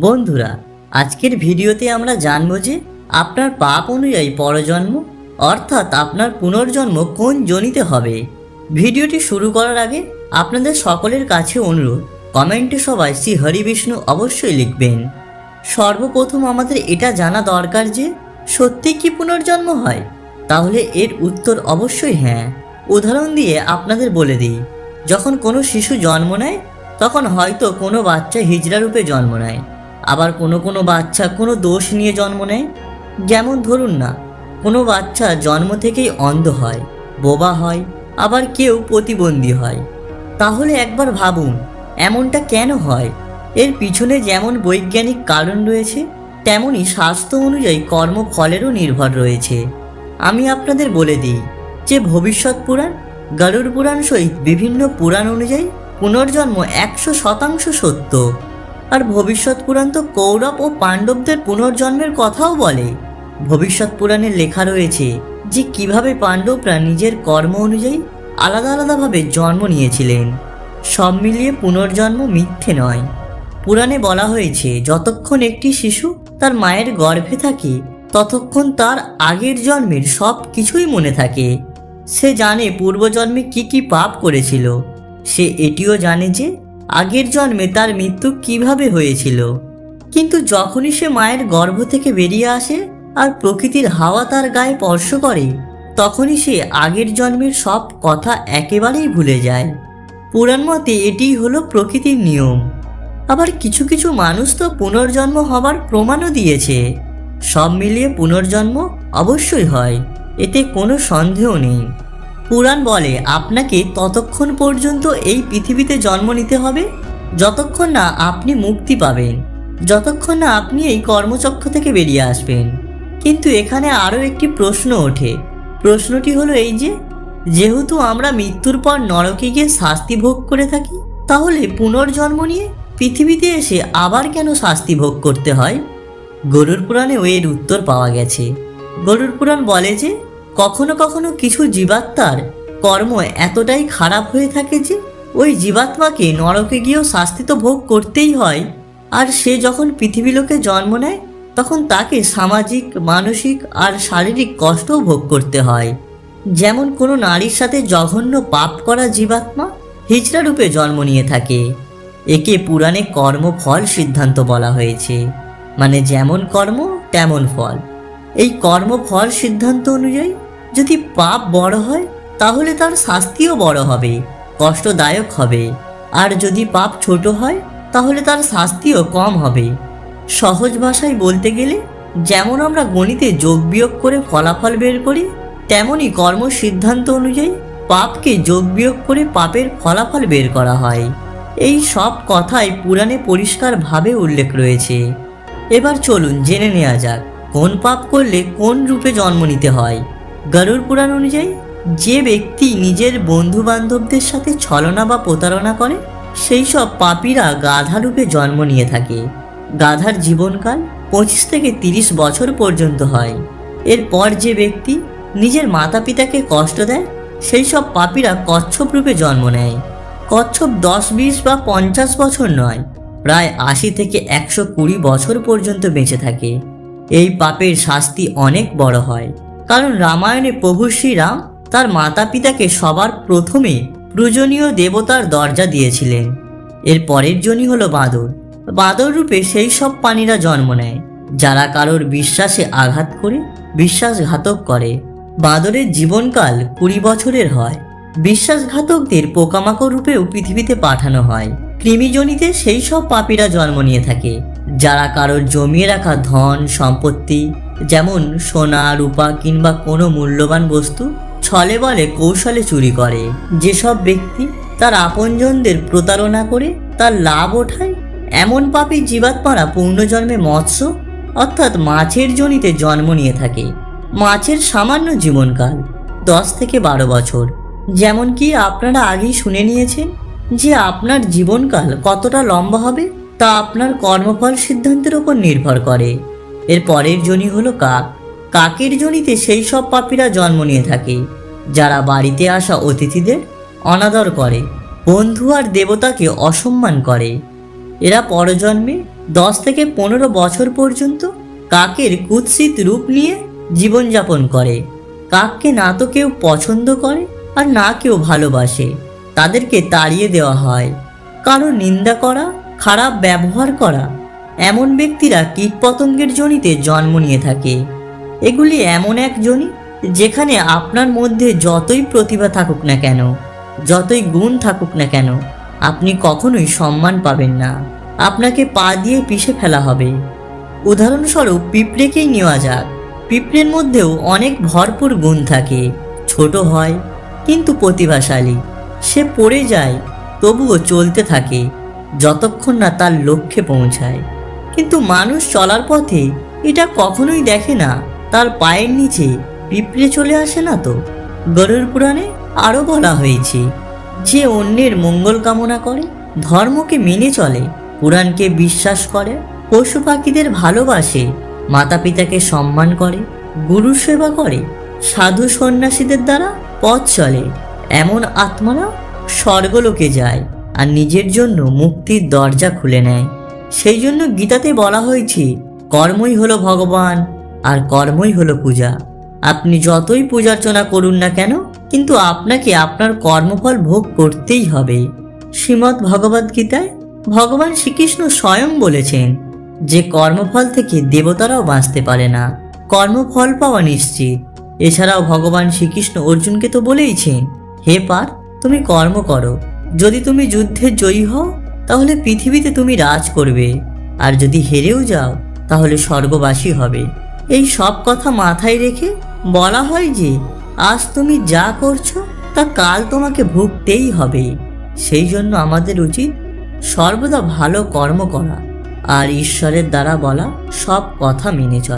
বন্ধুরা, আজকের ভিডিওতে আমরা জানব যে আপনার পাপ অনুযায়ী পরজন্ম অর্থাৎ আপনার পুনর্জন্ম কোন যোনিতে হবে। ভিডিওটি শুরু করার আগে আপনাদের সকলের কাছে অনুরোধ, কমেন্টে সবাই শ্রী হরি বিষ্ণু অবশ্যই লিখবেন। সর্বপ্রথম আমাদের এটা জানা দরকার যে সত্যি কি পুনর্জন্ম হয়। তাহলে এর উত্তর অবশ্যই হ্যাঁ। উদাহরণ দিয়ে আপনাদের বলে দিই, যখন কোনো শিশু জন্ম নেয় তখন হয়তো কোনো বাচ্চা হিজড়া রূপে জন্ম নেয়, আবার কোনো বাচ্চা কোনো দোষ নিয়ে জন্ম নেয়। যেমন ধরুন না, কোনো বাচ্চা জন্ম থেকেই অন্ধ হয়, বোবা হয়, আবার কেউ প্রতিবন্ধী হয়। তাহলে একবার ভাবুন এমনটা কেন হয়। এর পিছনে যেমন বৈজ্ঞানিক কারণ রয়েছে, তেমনি স্বাস্থ্য অনুযায়ী কর্মফলেরও নির্ভর রয়েছে। আমি আপনাদের বলে দিই যে ভবিষ্যৎ পুরাণ, গরুড় পুরাণ সহিত বিভিন্ন পুরাণ অনুযায়ী পুনর্জন্ম 100% সত্য। আর ভবিষ্যৎ পুরাণ তো কৌরব ও পাণ্ডবদের পুনর্জন্মের কথাও বলে। ভবিষ্যৎ পুরাণে লেখা রয়েছে যে কিভাবে পাণ্ডবরা নিজের কর্ম অনুযায়ী আলাদা আলাদাভাবে জন্ম নিয়েছিলেন। সব মিলিয়ে পুনর্জন্ম মিথ্যে নয়। পুরাণে বলা হয়েছে যতক্ষণ একটি শিশু তার মায়ের গর্ভে থাকে ততক্ষণ তার আগের জন্মের সব কিছুই মনে থাকে। সে জানে পূর্বজন্মে কি পাপ করেছিল। সে এটিও জানে যে আগের জন্মে তার মৃত্যু কিভাবে হয়েছিল। কিন্তু যখনই সে মায়ের গর্ভ থেকে বেরিয়ে আসে আর প্রকৃতির হাওয়া তার গায়ে স্পর্শ করে, তখনই সে আগের জন্মের সব কথা একেবারেই ভুলে যায়। পুরাণ মতে এটিই হলো প্রকৃতির নিয়ম। আবার কিছু কিছু মানুষ তো পুনর্জন্ম হবার প্রমাণও দিয়েছে। সব মিলিয়ে পুনর্জন্ম অবশ্যই হয়, এতে কোনো সন্দেহ নেই। পুরাণ বলে আপনাকে ততক্ষণ পর্যন্ত এই পৃথিবীতে জন্ম নিতে হবে যতক্ষণ না আপনি মুক্তি পাবেন, যতক্ষণ না আপনি এই কর্মচক্র থেকে বেরিয়ে আসবেন। কিন্তু এখানে আরও একটি প্রশ্ন ওঠে। প্রশ্নটি হলো এই যে, যেহেতু আমরা মৃত্যুর পর নরকে গিয়ে শাস্তি ভোগ করে থাকি, তাহলে পুনর্জন্ম নিয়ে পৃথিবীতে এসে আবার কেন শাস্তি ভোগ করতে হয়? গরুড় পুরাণেও এর উত্তর পাওয়া গেছে। গরুড় পুরাণ বলে যে কখনো কখনো কিছু জীবাত্মার কর্ম এতটাই খারাপ হয়ে থাকে যে ওই জীবাত্মাকে নরকে গিয়েও শাস্তি তো ভোগ করতেই হয়। আর সে যখন পৃথিবীলোকে জন্ম নেয় তখন তাকে সামাজিক, মানসিক আর শারীরিক কষ্টও ভোগ করতে হয়। যেমন কোনো নারীর সাথে জঘন্য পাপ করা জীবাত্মা হিজড়া রূপে জন্ম নিয়ে থাকে। একে পুরাণে কর্মফল সিদ্ধান্ত বলা হয়েছে, মানে যেমন কর্ম তেমন ফল। এই কর্মফল সিদ্ধান্ত অনুযায়ী যদি পাপ বড় হয় তাহলে তার শাস্তিও বড় হবে, কষ্টদায়ক হবে। আর যদি পাপ ছোট হয় তাহলে তার শাস্তিও কম হবে। সহজ ভাষায় বলতে গেলে যেমন আমরা গণিতে যোগ বিয়োগ করে ফলাফল বের করি, তেমনি কর্ম সিদ্ধান্ত অনুযায়ী পাপকে যোগ বিয়োগ করে পাপের ফলাফল বের করা হয়। এই সব কথাই পুরাণে পরিষ্কারভাবে উল্লেখ রয়েছে। এবার চলুন জেনে নেওয়া যাক কোন পাপ করলে কোন রূপে জন্ম নিতে হয়। গরুড় পুরাণ অনুযায়ী যে ব্যক্তি নিজের বন্ধু বান্ধবদের সাথে ছলনা বা প্রতারণা করে, সেই সব পাপীরা গাধা রূপে জন্ম নিয়ে থাকে। গাধার জীবনকাল 25 থেকে 30 বছর পর্যন্ত হয়। এরপর যে ব্যক্তি নিজের মাতা পিতাকে কষ্ট দেয়, সেই সব পাপীরা কচ্ছপ রূপে জন্ম নেয়। কচ্ছপ 10, 20 বা 50 বছর নয়, প্রায় 80 থেকে 120 বছর পর্যন্ত বেঁচে থাকে। এই পাপের শাস্তি অনেক বড় হয়, কারণ রামায়ণে প্রভু শ্রীরাম তার মাতা পিতাকে সবার প্রথমে পূজনীয় দেবতার দরজা দিয়েছিলেন। এর পরের জনই হলো বাঁদর। বাঁদর রূপে সেই সব প্রাণীরা জন্ম নেয় যারা কারোর বিশ্বাসে আঘাত করে বিশ্বাসঘাতক করে। বাঁদরের জীবনকাল 20 বছরের হয়। বিশ্বাসঘাতকদের পোকামাকড় রূপেও পৃথিবীতে পাঠানো হয়। কৃমিজনিতে সেই সব পাপীরা জন্ম নিয়ে থাকে যারা কারোর জমিয়ে রাখা ধন সম্পত্তি, যেমন সোনা রূপা কিংবা কোনো মূল্যবান বস্তু ছলে বলে কৌশলে চুরি করে। যেসব ব্যক্তি তার আপনজনদের প্রতারণা করে তার লাভ ওঠায়, এমন পাপী জীবাত্মারা পূর্ণজন্মে মৎস্য অর্থাৎ মাছের জনিতে জন্ম নিয়ে থাকে। মাছের সামান্য জীবনকাল 10 থেকে 12 বছর। যেমন কি আপনারা আগেই শুনে নিয়েছেন যে আপনার জীবনকাল কতটা লম্বা হবে তা আপনার কর্মফল সিদ্ধান্তের উপর নির্ভর করে। এর পরের জনি হলো কাক। কাকের জনিতে সেই সব পাপীরা জন্ম নিয়ে থাকে যারা বাড়িতে আসা অতিথিদের অনাদর করে, বন্ধু আর দেবতাকে অসম্মান করে। এরা পরজন্মে 10 থেকে 15 বছর পর্যন্ত কাকের কুৎসিত রূপ নিয়ে জীবনযাপন করে। কাককে না তো কেউ পছন্দ করে আর না কেউ ভালোবাসে। তাদেরকে তাড়িয়ে দেওয়া হয়। কারো নিন্দা করা, খারাপ ব্যবহার করা, এমন ব্যক্তিরা কীটপতঙ্গের যোনিতে জন্ম নিয়ে থাকে। এগুলি এমন এক যোনি যেখানে আপনার মধ্যে যতই প্রতিভা থাকুক না কেন, যতই গুণ থাকুক না কেন, আপনি কখনোই সম্মান পাবেন না। আপনাকে পা দিয়ে পিষে ফেলা হবে। উদাহরণস্বরূপ পিঁপড়েকেই নেওয়া যাক। পিঁপড়ের মধ্যেও অনেক ভরপুর গুণ থাকে। ছোট হয় কিন্তু প্রতিভাশালী। সে পড়ে যায় তবুও চলতে থাকে যতক্ষণ না তার লক্ষ্যে পৌঁছায়। কিন্তু মানুষ চলার পথে এটা কখনোই দেখে না তার পায়ের নিচে পিঁপড়ে চলে আসে না তো। গরুড় পুরাণে আরও বলা হয়েছে, যে অন্যের মঙ্গল কামনা করে, ধর্মকে মেনে চলে, পুরাণকে বিশ্বাস করে, পশু পাখিদের ভালোবাসে, মাতা পিতাকে সম্মান করে, গুরু সেবা করে, সাধু সন্ন্যাসীদের দ্বারা পথ চলে, এমন আত্মারা স্বর্গলোকে যায় আর নিজের জন্য মুক্তির দরজা খুলে নেয়। সেই জন্য গীতাতে বলা হয়েছে, কর্মই হলো ভগবান আর কর্মই হলো পূজা। আপনি যতই পূজার্চনা করুন না কেন, কিন্তু আপনাকে আপনার কর্মফল ভোগ করতেই হবে। শ্রীমদ্ ভগবদ্ গীতায় ভগবান শ্রীকৃষ্ণ স্বয়ং বলেছেন যে কর্মফল থেকে দেবতারাও বাঁচতে পারে না, কর্মফল পাওয়া নিশ্চিত। এছাড়াও ভগবান শ্রীকৃষ্ণ অর্জুনকে তো বলেইছেন, হে পার্থ, তুমি কর্ম করো। যদি তুমি যুদ্ধে জয়ী হও তাহলে পৃথিবীতে তুমি রাজ করবে, আর যদি হেরেও যাও তাহলে স্বর্গবাসী হবে। এই সব কথা মাথায় রেখে বলা হয় যে আজ তুমি যা করছো তা কাল তোমাকে ভুগতেই হবে। সেই জন্য আমাদের উচিত সর্বদা ভালো কর্ম করা আর ঈশ্বরের দ্বারা বলা সব কথা মেনে চলা।